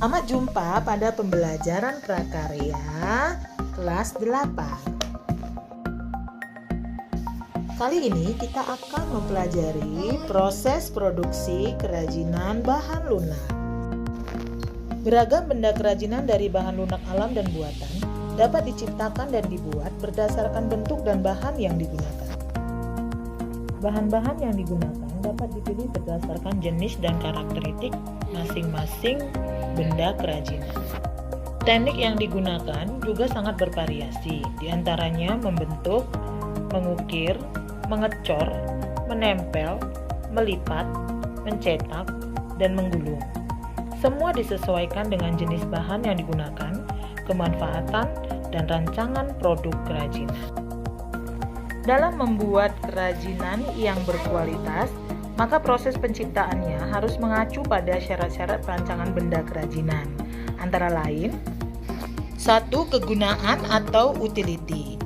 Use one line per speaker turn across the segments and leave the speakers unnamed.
Selamat jumpa pada pembelajaran prakarya kelas 8. Kali ini kita akan mempelajari proses produksi kerajinan bahan lunak. Beragam benda kerajinan dari bahan lunak alam dan buatan dapat diciptakan dan dibuat berdasarkan bentuk dan bahan yang digunakan. Bahan-bahan yang digunakan dapat dipilih berdasarkan jenis dan karakteristik masing-masing benda kerajinan. Teknik yang digunakan juga sangat bervariasi, diantaranya membentuk, mengukir, mengecor, menempel, melipat, mencetak, dan menggulung. Semua disesuaikan dengan jenis bahan yang digunakan, kemanfaatan, dan rancangan produk kerajinan. Dalam membuat kerajinan yang berkualitas, maka proses penciptaannya harus mengacu pada syarat-syarat perancangan benda kerajinan, antara lain: 1. Kegunaan atau utility.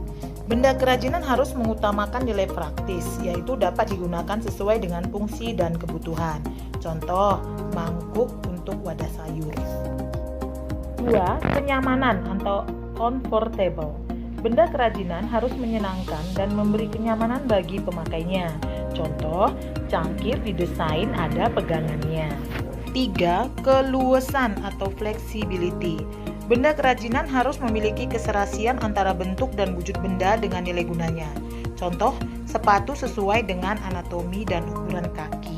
Benda kerajinan harus mengutamakan nilai praktis, yaitu dapat digunakan sesuai dengan fungsi dan kebutuhan. Contoh, mangkuk untuk wadah sayur. 2. Kenyamanan atau comfortable. Benda kerajinan harus menyenangkan dan memberi kenyamanan bagi pemakainya. Contoh, cangkir didesain ada pegangannya. 3. Keluasan atau flexibility. Benda kerajinan harus memiliki keserasian antara bentuk dan wujud benda dengan nilai gunanya. Contoh, sepatu sesuai dengan anatomi dan ukuran kaki.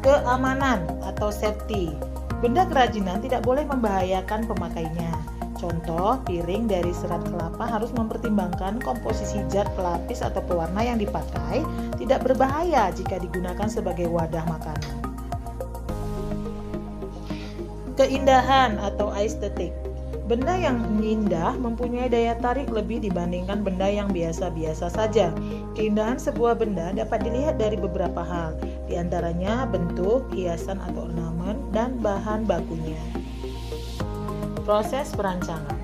Keamanan atau safety. Benda kerajinan tidak boleh membahayakan pemakainya. Contoh, piring dari serat kelapa harus mempertimbangkan komposisi zat pelapis atau pewarna yang dipakai tidak berbahaya jika digunakan sebagai wadah makanan. Keindahan atau aesthetic. Benda yang indah mempunyai daya tarik lebih dibandingkan benda yang biasa-biasa saja. Keindahan sebuah benda dapat dilihat dari beberapa hal, diantaranya bentuk, hiasan atau ornamen, dan bahan bakunya. Proses perancangan.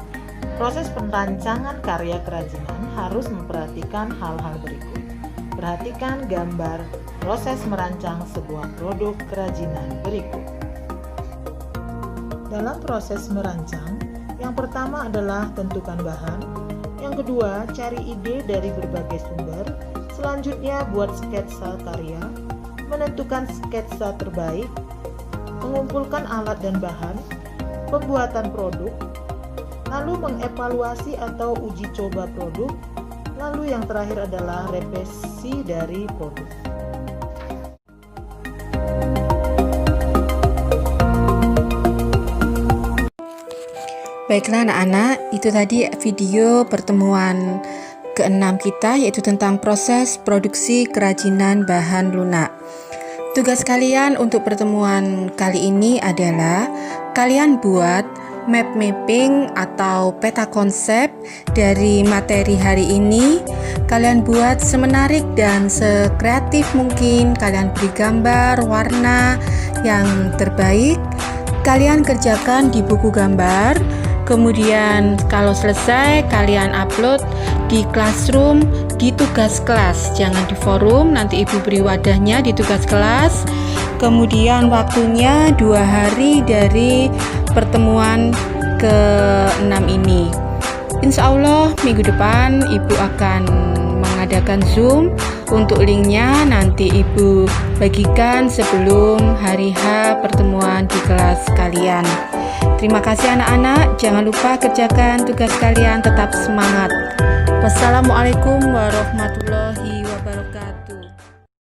Proses perancangan karya kerajinan harus memperhatikan hal-hal berikut. Perhatikan gambar proses merancang sebuah produk kerajinan berikut. Dalam proses merancang, yang pertama adalah tentukan bahan, yang kedua cari ide dari berbagai sumber, selanjutnya buat sketsa karya, menentukan sketsa terbaik, mengumpulkan alat dan bahan, pembuatan produk, lalu mengevaluasi atau uji coba produk, lalu yang terakhir adalah revisi dari produk.
Baiklah anak-anak, itu tadi video pertemuan ke-6 kita, yaitu tentang proses produksi kerajinan bahan lunak. Tugas kalian untuk pertemuan kali ini adalah kalian buat map mapping atau peta konsep dari materi hari ini. Kalian buat semenarik dan sekreatif mungkin. Kalian beri gambar, warna yang terbaik. Kalian kerjakan di buku gambar. Kemudian kalau selesai kalian upload di Classroom di tugas kelas, jangan di forum, nanti ibu beri wadahnya di tugas kelas. Kemudian waktunya 2 hari dari pertemuan ke-6 ini. Insya Allah minggu depan ibu akan mengadakan Zoom. Untuk linknya nanti ibu bagikan sebelum hari H pertemuan di kelas kalian. Terima kasih anak-anak, jangan lupa kerjakan tugas kalian, tetap semangat. Wassalamualaikum warahmatullahi wabarakatuh.